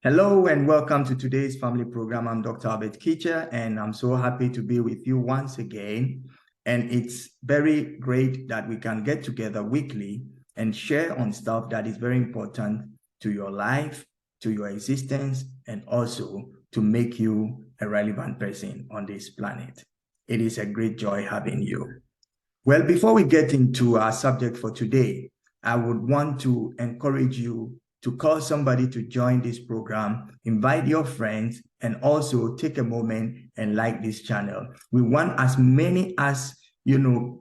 Hello and welcome to today's family program. I'm Dr. Albert Kitcher, and I'm so happy to be with you once again. And it's very great that we can get together weekly and share on stuff that is very important to your life, to your existence, and also to make you a relevant person on this planet. It is a great joy having you. Well, before we get into our subject for today, I would want to encourage you to call somebody to join this program, invite your friends, and also take a moment and like this channel. We want as many as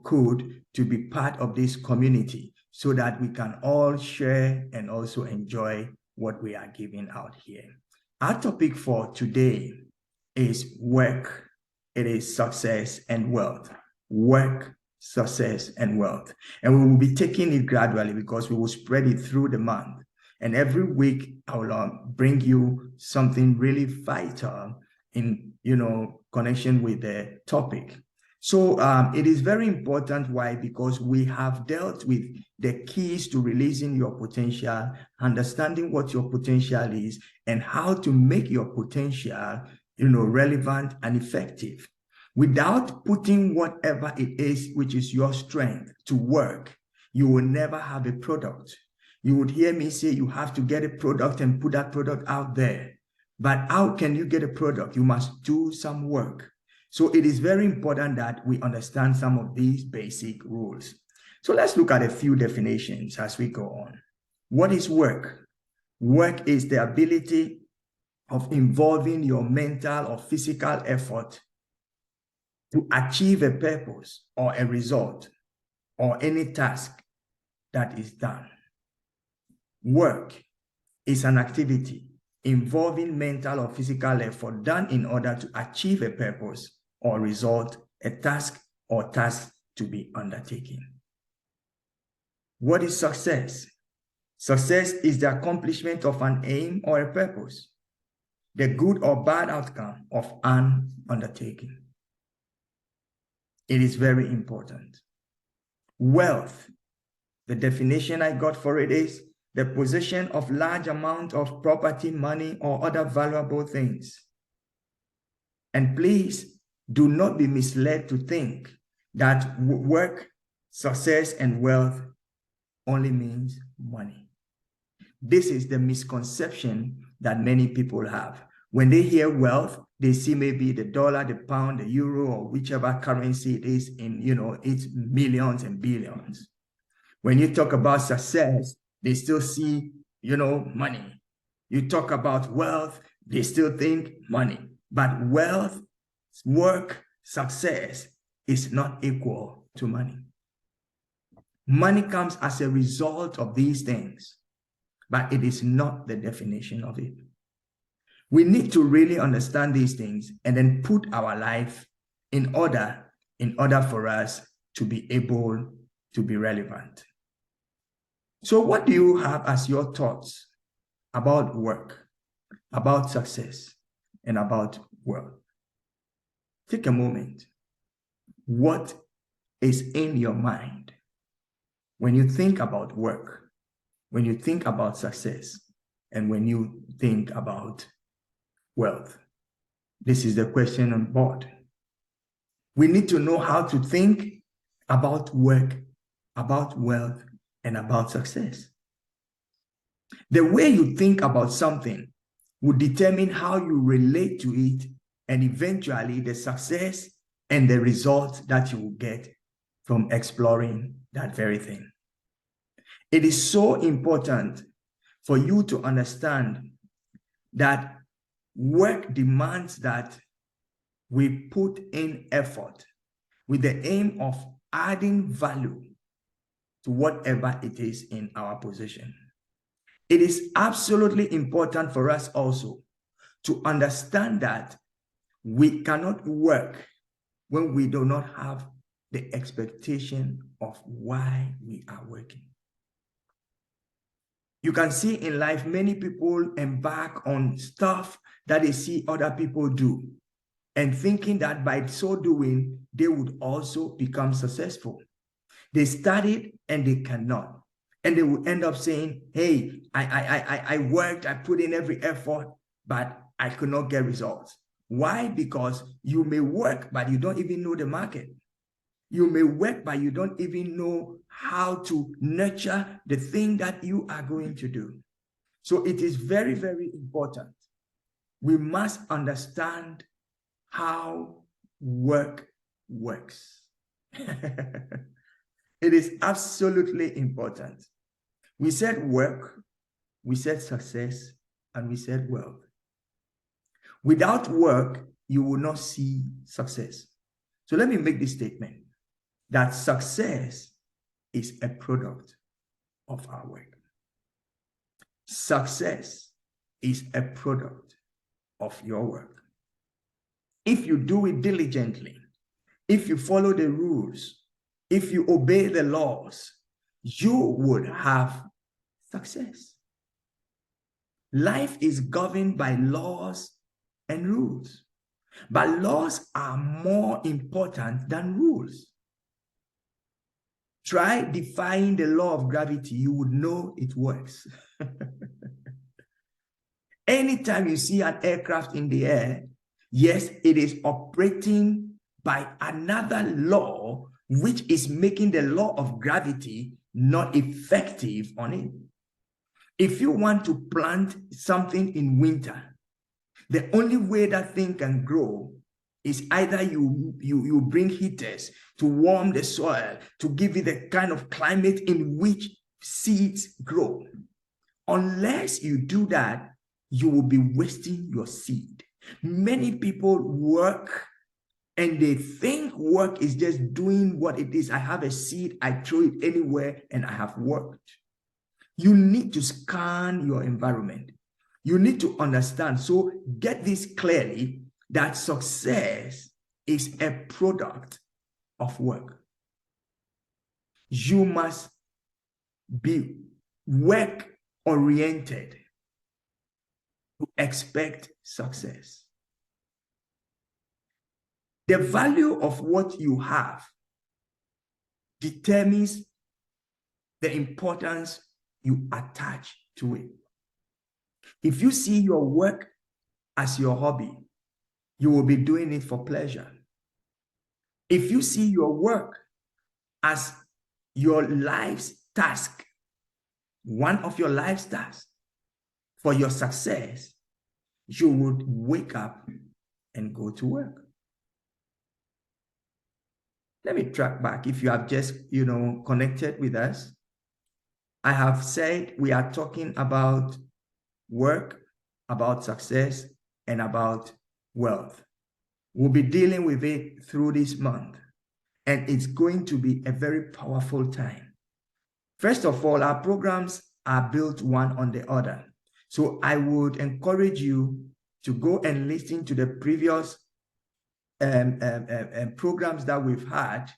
could to be part of this community so that we can all share and also enjoy what we are giving out here. Our topic for today is work. It is success and wealth. Work, success, and wealth. And we will be taking it gradually because we will spread it through the month. And every week, I will bring you something really vital in, connection with the topic. So it is very important. Why? Because we have dealt with the keys to releasing your potential, understanding what your potential is, and how to make your potential, relevant and effective. Without putting whatever it is, which is your strength, to work, you will never have a product. You would hear me say you have to get a product and put that product out there. But how can you get a product? You must do some work. So it is very important that we understand some of these basic rules. So let's look at a few definitions as we go on. What is work? Work is the ability of involving your mental or physical effort to achieve a purpose or a result or any task that is done. Work is an activity involving mental or physical effort done in order to achieve a purpose or result, a task or tasks to be undertaken. What is success? Success is the accomplishment of an aim or a purpose, the good or bad outcome of an undertaking. It is very important. Wealth, the definition I got for it is the possession of large amount of property, money, or other valuable things. And please do not be misled to think that work, success, and wealth only means money. This is the misconception that many people have. When they hear wealth, they see maybe the dollar, the pound, the euro, or whichever currency it is in, it's millions and billions. When you talk about success, they still see, money. You talk about wealth, they still think money. But wealth, work, success is not equal to money. Money comes as a result of these things, but it is not the definition of it. We need to really understand these things and then put our life in order for us to be able to be relevant. So what do you have as your thoughts about work, about success, and about wealth? Take a moment. What is in your mind when you think about work, when you think about success, and when you think about wealth? This is the question on board. We need to know how to think about work, about wealth, and about success. The way you think about something will determine how you relate to it and eventually the success and the results that you will get from exploring that very thing. It is so important for you to understand that work demands that we put in effort with the aim of adding value to whatever it is in our position. It is absolutely important for us also to understand that we cannot work when we do not have the expectation of why we are working. You can see in life, many people embark on stuff that they see other people do and thinking that by so doing, they would also become successful. They studied and they cannot. And they will end up saying, hey, I worked, I put in every effort, but I could not get results. Why? Because you may work, but you don't even know the market. You may work, but you don't even know how to nurture the thing that you are going to do. So it is very, very important. We must understand how work works. It is absolutely important. We said work, we said success, and we said wealth. Without work, you will not see success. So let me make this statement, that success is a product of our work. Success is a product of your work. If you do it diligently, if you follow the rules, if you obey the laws, you would have success. Life is governed by laws and rules, but laws are more important than rules. Try defying the law of gravity, you would know it works. Anytime you see an aircraft in the air, yes, it is operating by another law, which is making the law of gravity not effective on it. If you want to plant something in winter, the only way that thing can grow is either you bring heaters to warm the soil, to give it the kind of climate in which seeds grow. Unless you do that, you will be wasting your seed. Many people work and they think work is just doing what it is. I have a seed, I throw it anywhere, and I have worked. You need to scan your environment. You need to understand. So get this clearly, that success is a product of work. You must be work-oriented to expect success. The value of what you have determines the importance you attach to it. If you see your work as your hobby, you will be doing it for pleasure. If you see your work as your life's task, one of your life's tasks for your success, you would wake up and go to work. Let me track back. If you have just, connected with us, I have said we are talking about work, about success, and about wealth. We'll be dealing with it through this month, and it's going to be a very powerful time. First of all, our programs are built one on the other. So I would encourage you to go and listen to the previous programs that we've had,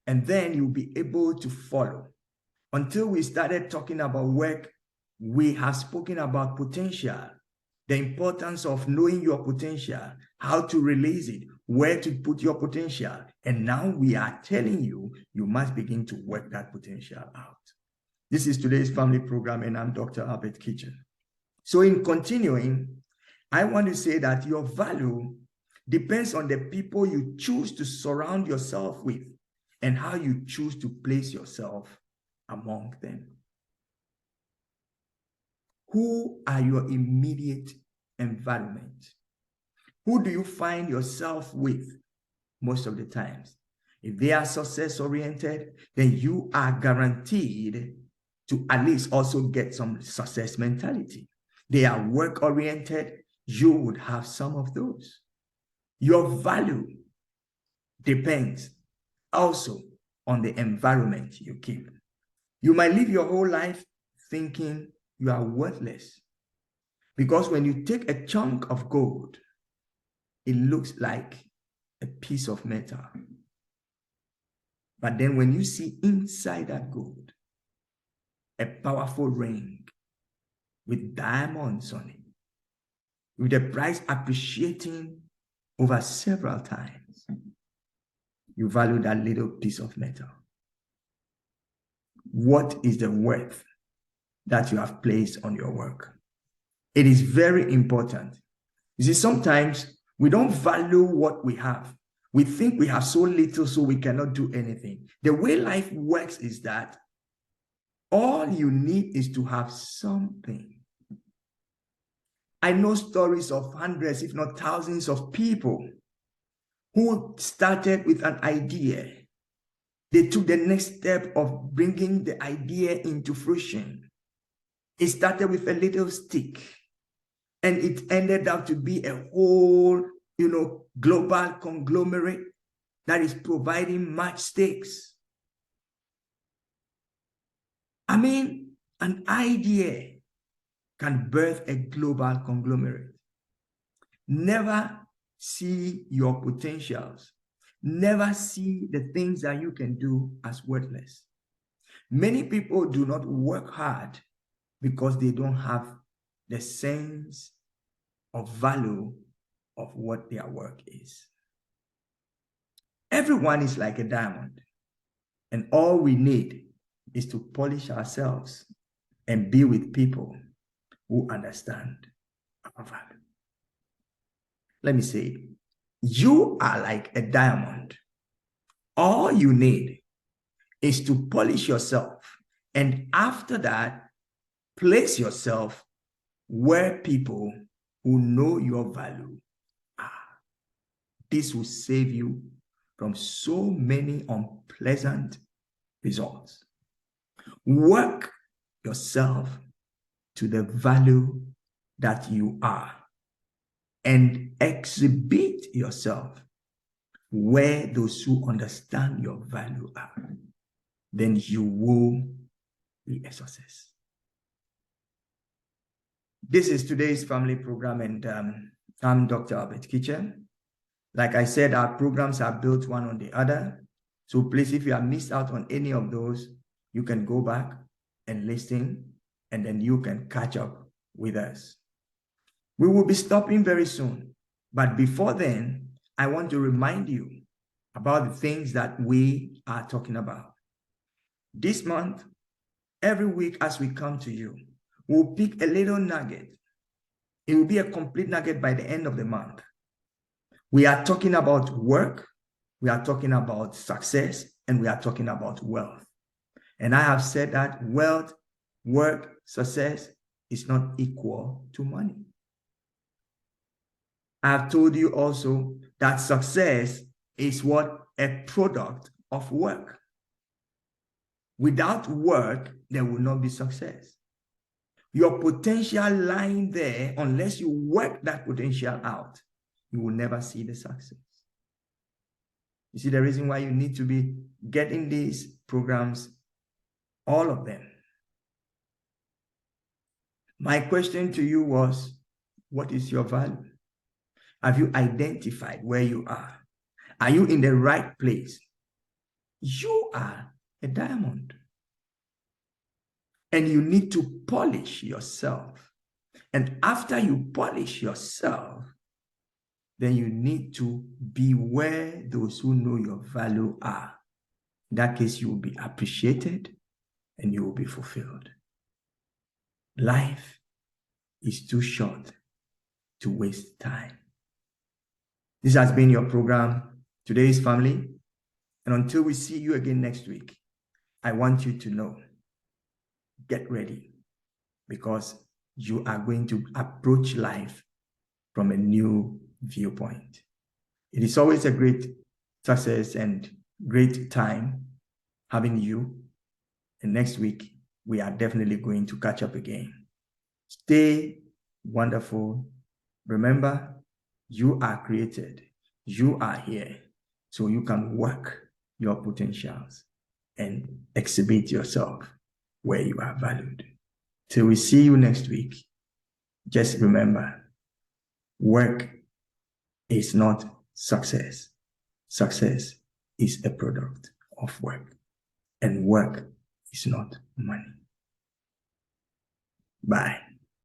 and then you'll be able to follow. Until we started talking about work, we have spoken about potential, the importance of knowing your potential, how to release it, where to put your potential. And now we are telling you, you must begin to work that potential out. This is today's family program, and I'm Dr. Albert Kitcher. So in continuing, I want to say that your value depends on the people you choose to surround yourself with and how you choose to place yourself among them. Who are your immediate environment? Who do you find yourself with most of the times? If they are success-oriented, then you are guaranteed to at least also get some success mentality. They are work-oriented, you would have some of those. Your value depends also on the environment you keep. You might live your whole life thinking you are worthless, because when you take a chunk of gold, it looks like a piece of metal. But then when you see inside that gold, a powerful ring with diamonds on it, with the price appreciating over several times, you value that little piece of metal. What is the worth that you have placed on your work. It is very important. You see, sometimes we don't value what we have. We think we have so little, so we cannot do anything. The way life works is that all you need is to have something. I know stories of hundreds, if not thousands of people who started with an idea. They took the next step of bringing the idea into fruition. It started with a little stick, and it ended up to be a whole, global conglomerate that is providing matchsticks. I mean, an idea can birth a global conglomerate. Never see your potentials. Never see the things that you can do as worthless. Many people do not work hard because they don't have the sense of value of what their work is. Everyone is like a diamond, and all we need is to polish ourselves and be with people who understand our value. Let me say it. You are like a diamond. All you need is to polish yourself, and after that, place yourself where people who know your value are. This will save you from so many unpleasant results. Work yourself to the value that you are and exhibit yourself where those who understand your value are. Then you will be a success. This is today's family program, and I'm Dr. Albert Kitcher. Like I said, our programs are built one on the other. So please, if you have missed out on any of those, you can go back and listen, and then you can catch up with us. We will be stopping very soon. But before then, I want to remind you about the things that we are talking about. This month, every week as we come to you, we'll pick a little nugget. It will be a complete nugget by the end of the month. We are talking about work, we are talking about success, and we are talking about wealth. And I have said that wealth, work, success is not equal to money. I have told you also that success is what? A product of work. Without work, there will not be success. Your potential lying there, unless you work that potential out, you will never see the success. You see the reason why you need to be getting these programs, all of them. My question to you was, what is your value? Have you identified where you are? Are you in the right place? You are a diamond. And you need to polish yourself. And after you polish yourself, then you need to be where those who know your value are. In that case, you will be appreciated and you will be fulfilled. Life is too short to waste time. This has been your program, Today's Family. And until we see you again next week, I want you to know, get ready, because you are going to approach life from a new viewpoint. It is always a great success and great time having you. And next week, we are definitely going to catch up again. Stay wonderful. Remember, you are created. You are here. So you can work your potentials and exhibit yourself where you are valued. Till we see you next week, just remember, work is not success. Success is a product of work, and work is not money. Bye.